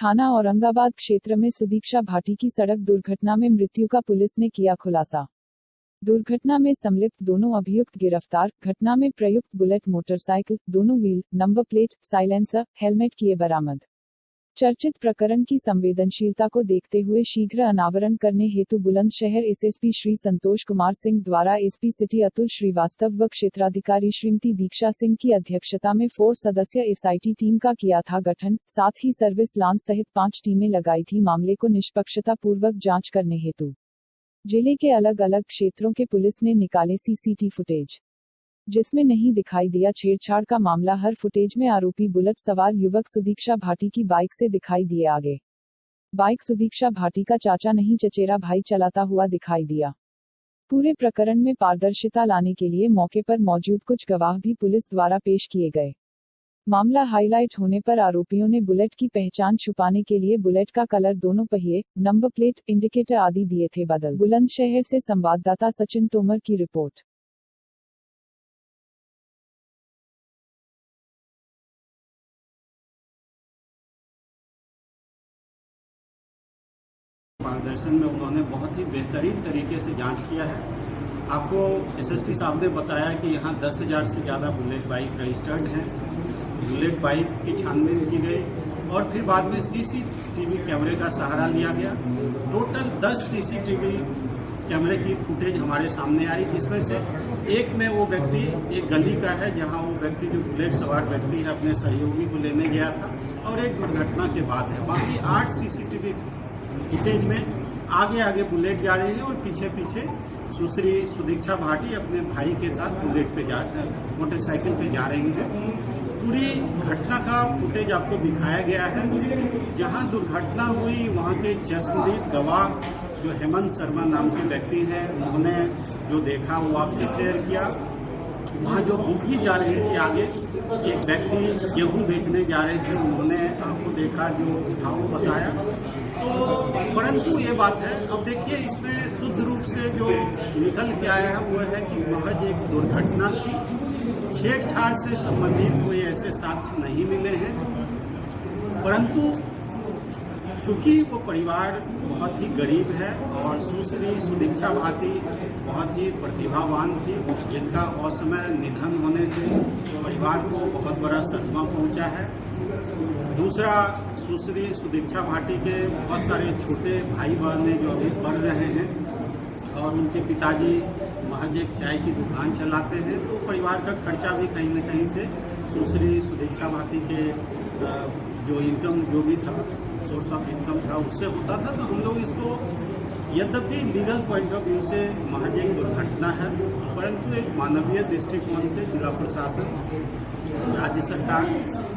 थाना औरंगाबाद क्षेत्र में सुदीक्षा भाटी की सड़क दुर्घटना में मृत्यु का पुलिस ने किया खुलासा। दुर्घटना में संलिप्त दोनों अभियुक्त गिरफ्तार। घटना में प्रयुक्त बुलेट मोटरसाइकिल, दोनों wheel, number plate, silencer, helmet किए बरामद। चर्चित प्रकरण की संवेदनशीलता को देखते हुए शीघ्र अनावरण करने हेतु बुलंदशहर एसएसपी श्री संतोष कुमार सिंह द्वारा एसपी सिटी अतुल श्रीवास्तव व क्षेत्राधिकारी श्रीमती दीक्षा सिंह की अध्यक्षता में 4 सदस्य एसआईटी टीम का किया था गठन। साथ ही सर्विस लांच सहित 5 टीमें लगाई थी मामले को निष्पक्षता पूर्वक जांच करने हेतु। जिले के अलग अलग क्षेत्रों के पुलिस ने निकाले सीसीटीवी फुटेज, जिसमें नहीं दिखाई दिया छेड़छाड़ का मामला। हर फुटेज में आरोपी बुलेट सवार युवक सुदीक्षा भाटी की बाइक से दिखाई दिए आगे। बाइक सुदीक्षा भाटी का चाचा नहीं चचेरा भाई चलाता हुआ दिखाई दिया। पूरे प्रकरण में पारदर्शिता लाने के लिए मौके पर मौजूद कुछ गवाह भी पुलिस द्वारा पेश किए गए। मामला हाईलाइट होने पर आरोपियों ने बुलेट की पहचान छुपाने के लिए बुलेट का कलर, दोनों पहिए, नंबर प्लेट, इंडिकेटर आदि दिए थे बदल। बुलंदशहर से संवाददाता सचिन तोमर की रिपोर्ट। मार्गदर्शन में उन्होंने बहुत ही बेहतरीन तरीके से जांच किया है। आपको एसएसपी साहब ने बताया कि यहाँ 10,000 से ज़्यादा बुलेट बाइक रजिस्टर्ड हैं। बुलेट बाइक की छानबीन की गई और फिर बाद में सीसीटीवी कैमरे का सहारा लिया गया। टोटल 10 सीसीटीवी कैमरे की फुटेज हमारे सामने आई, जिसमें से एक में वो व्यक्ति एक गली का है जहाँ वो व्यक्ति जो बुलेट सवार व्यक्ति है अपने सहयोगी को लेने गया था, और एक दुर्घटना के बाद है। बाकी 8 सीसीटीवी फुटेज में आगे बुलेट जा रही है और पीछे सुश्री सुदीक्षा भाटी अपने भाई के साथ बुलेट पे मोटरसाइकिल पे जा रही है। पूरी घटना का फुटेज आपको दिखाया गया है। जहां दुर्घटना हुई वहां के चश्मदीद गवाह जो हेमंत शर्मा नाम के व्यक्ति हैं, उन्होंने जो देखा वो आपसे शेयर किया। वहाँ जो बुकी जा रही थी आगे, एक व्यक्ति गेहूँ बेचने जा रहे थे, उन्होंने आपको देखा, जो था वो बताया। तो परंतु ये बात है, अब देखिए इसमें शुद्ध रूप से जो निकल के आया है वो है कि महज एक दुर्घटना थी। छेड़छाड़ से संबंधित कोई ऐसे साक्ष्य नहीं मिले हैं, परंतु चूंकि वो परिवार बहुत ही गरीब है और सुश्री सुदीक्षा भाटी बहुत ही प्रतिभावान थी, जिनका असमय निधन होने से परिवार को बहुत बड़ा सदमा पहुंचा है। दूसरा, सुश्री सुदीक्षा भाटी के बहुत सारे छोटे भाई बहन जो अभी पढ़ रहे हैं और उनके पिताजी महज एक चाय की दुकान चलाते हैं, तो परिवार का खर्चा भी कहीं न कहीं से सुश्री सुदीक्षा भाटी के जो इनकम जो भी था, सोर्स ऑफ इनकम था, उससे होता था। तो हम लोग इसको यद्यपि लीगल पॉइंट ऑफ व्यू से महज एक दुर्घटना है, परंतु एक मानवीय दृष्टिकोण से जिला प्रशासन, राज्य सरकार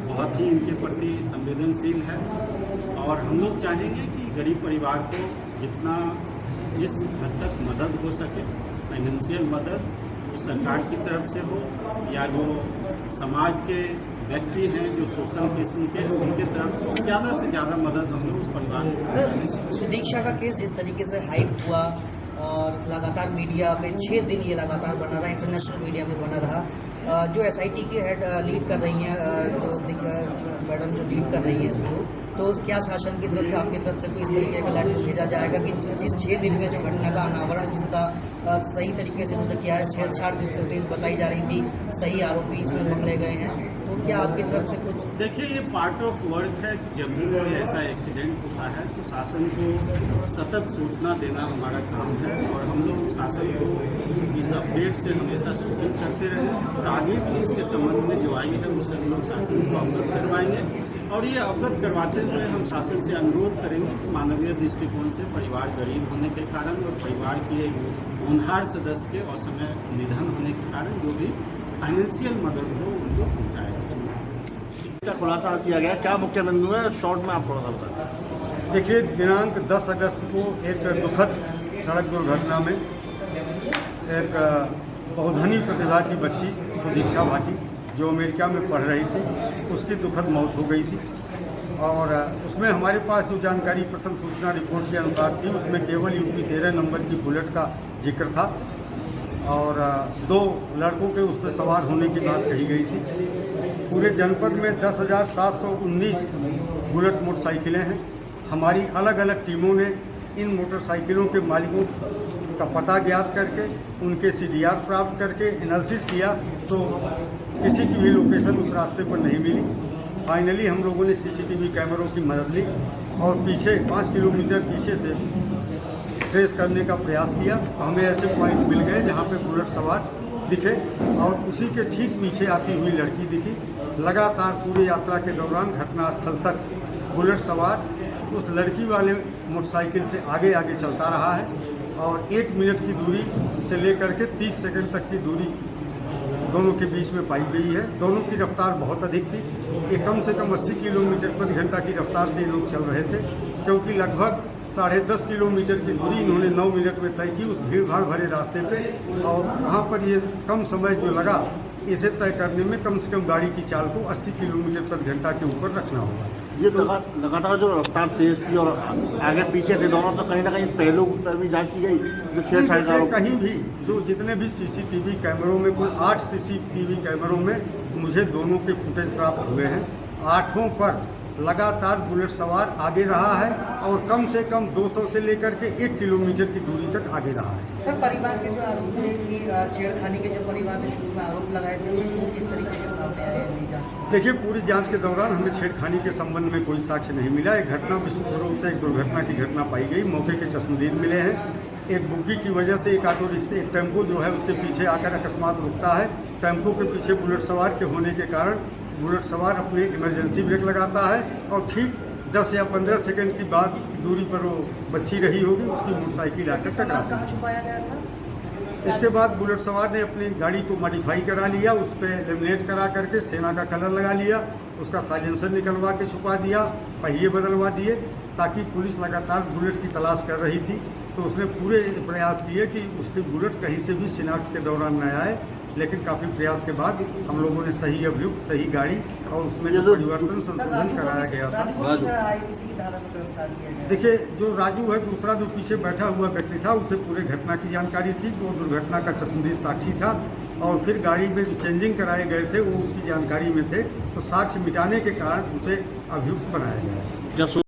बहुत ही इनके प्रति संवेदनशील है। और हम लोग चाहेंगे कि गरीब परिवार को जिस हद तक मदद हो सके, फाइनेंशियल मदद, तो सरकार की तरफ से हो या जो समाज के व्यक्ति हैं जो सोशल किस्म के, उनकी तरफ से ज़्यादा मदद हम लोग उस परिवार को। सुदीक्षा का केस जिस तरीके से हाइप हुआ और लगातार मीडिया में 6 दिन ये लगातार बना रहा, इंटरनेशनल मीडिया में बना रहा। जो एसआईटी की हेड लीड कर रही हैं, जो मैडम जो लीड कर रही है इसको, तो क्या शासन की तरफ से, आपकी तरफ से कोई इस तरीके का लेटर भेजा जाएगा कि जिस 6 दिन में जो घटना का अनावरण जितना सही तरीके से उन्होंने किया है, छेड़छाड़ जिस तरीके से बताई जा रही थी, सही आरोपी इसमें पकड़े गए हैं, तो क्या आपकी तरफ से कुछ? देखिए, ये पार्ट ऑफ वर्क है। जब भी कोई ऐसा एक्सीडेंट होता है तो शासन को सतत सूचना देना हमारा काम है, और हम लोग शासन को इस अपडेट से हमेशा सूचित करते रहे, और आगे भी इसके संबंध में जो आई है उससे हम लोग शासन को अवगत करवाएंगे। और ये अवगत करवाते हुए हम शासन से अनुरोध करेंगे कि मानवीय दृष्टिकोण से परिवार गरीब होने के कारण और परिवार की एक होनहार सदस्य के असमय निधन होने के कारण जो भी फाइनेंशियल मदद हो उनको पहुँचाएगा। खुलासा किया गया, क्या मुख्य बिंदु है, शॉर्ट में आप थोड़ा सा बताएं। देखिए, दिनांक 10 अगस्त को एक दुखद सड़क दुर्घटना में एक बहुधनी प्रतिभा की बच्ची सुदीक्षा भाटी जो अमेरिका में पढ़ रही थी, उसकी दुखद मौत हो गई थी। और उसमें हमारे पास जो जानकारी प्रथम सूचना रिपोर्ट के अनुसार थी, उसमें केवल यूपी 13 नंबर की बुलेट का जिक्र था और 2 लड़कों के उस पर सवार होने की बात कही गई थी। पूरे जनपद में 10,719 बुलेट मोटरसाइकिलें हैं। हमारी अलग अलग टीमों ने इन मोटरसाइकिलों के मालिकों का पता ज्ञात करके उनके CDR प्राप्त करके एनालिसिस किया तो किसी की भी लोकेशन उस रास्ते पर नहीं मिली। फाइनली हम लोगों ने CCTV कैमरों की मदद ली और पीछे 5 किलोमीटर पीछे से ट्रेस करने का प्रयास किया। हमें ऐसे पॉइंट मिल गए जहाँ पे बुलेट सवार दिखे और उसी के ठीक पीछे आती हुई लड़की दिखी। लगातार पूरी यात्रा के दौरान घटनास्थल तक बुलेट सवार उस लड़की वाले मोटरसाइकिल से आगे आगे चलता रहा है और 1 मिनट की दूरी से लेकर के 30 सेकंड तक की दूरी दोनों के बीच में पाई गई है। दोनों की रफ्तार बहुत अधिक थी। ये कम से कम 80 किलोमीटर प्रति घंटा की रफ्तार से ये लोग चल रहे थे, क्योंकि लगभग 10.5 किलोमीटर की दूरी इन्होंने 9 मिनट में तय की उस भीड़-भाड़ भरे रास्ते पे। और वहाँ पर ये कम समय जो लगा इसे तय करने में कम से कम गाड़ी की चाल को 80 किलोमीटर प्रति घंटा के ऊपर रखना होगा। ये लगातार जो रफ्तार तेज थी और आगे पीछे थे दोनों, तो कहीं ना कहीं पहलू पर भी जांच की गई जो छेड़छाड़ कहीं भी जो जितने भी CCTV कैमरों में कुल 8 CCTV कैमरों में मुझे दोनों के फुटेज प्राप्त हुए हैं। 8 पर लगातार बुलेट सवार आगे रहा है और कम से कम 200 से लेकर के 1 किलोमीटर की दूरी तक आगे रहा है। सर, परिवार के जो आरोप थे कि छेड़खानी के जो परिवार ने शुरू में आरोप लगाए थे वो किस तरीके से सामने आए हैं जांच में? देखिए, पूरी जांच के दौरान हमें छेड़खानी के संबंध में कोई साक्ष्य नहीं मिला। एक घटना विशुद्ध रूप से एक दुर्घटना की घटना पाई गई। मौके के चश्मदीद मिले हैं। एक बुग्गी की वजह से एक ऑटो रिक्शा एक टेम्पो जो है उसके पीछे आकर अकस्मात रुकता है। टेम्पो के पीछे बुलेट सवार के होने के कारण बुलेट सवार अपने इमरजेंसी ब्रेक लगाता है और ठीक 10 या 15 सेकंड की बाद दूरी पर वो बच्ची रही होगी, उसकी मोटरसाइकिल आकर टकरा। कहाँ छुपाया गया था? इसके बाद बुलेट सवार ने अपनी गाड़ी को मॉडिफाई करा लिया, उस पर लेमिनेट करा करके सेना का कलर लगा लिया, उसका साइलेंसर निकलवा के छुपा दिया, पहिए बदलवा दिए, ताकि पुलिस लगातार बुलेट की तलाश कर रही थी। तो उसने पूरे प्रयास किए कि उसकी बुलेट कहीं से भी शिनाख्त के दौरान न आए, लेकिन काफ़ी प्रयास के बाद हम लोगों ने सही अभियुक्त, सही गाड़ी और उसमें जो परिवर्तन संशोधन कराया गया था। देखिए, जो राजू है दूसरा जो पीछे बैठा हुआ व्यक्ति था, उसे पूरे घटना की जानकारी थी, वो दुर्घटना का चश्मदीद साक्षी था और फिर गाड़ी में जो चेंजिंग कराए गए थे वो उसकी जानकारी में थे। तो साक्ष्य मिटाने के कारण उसे अभियुक्त बनाया गया।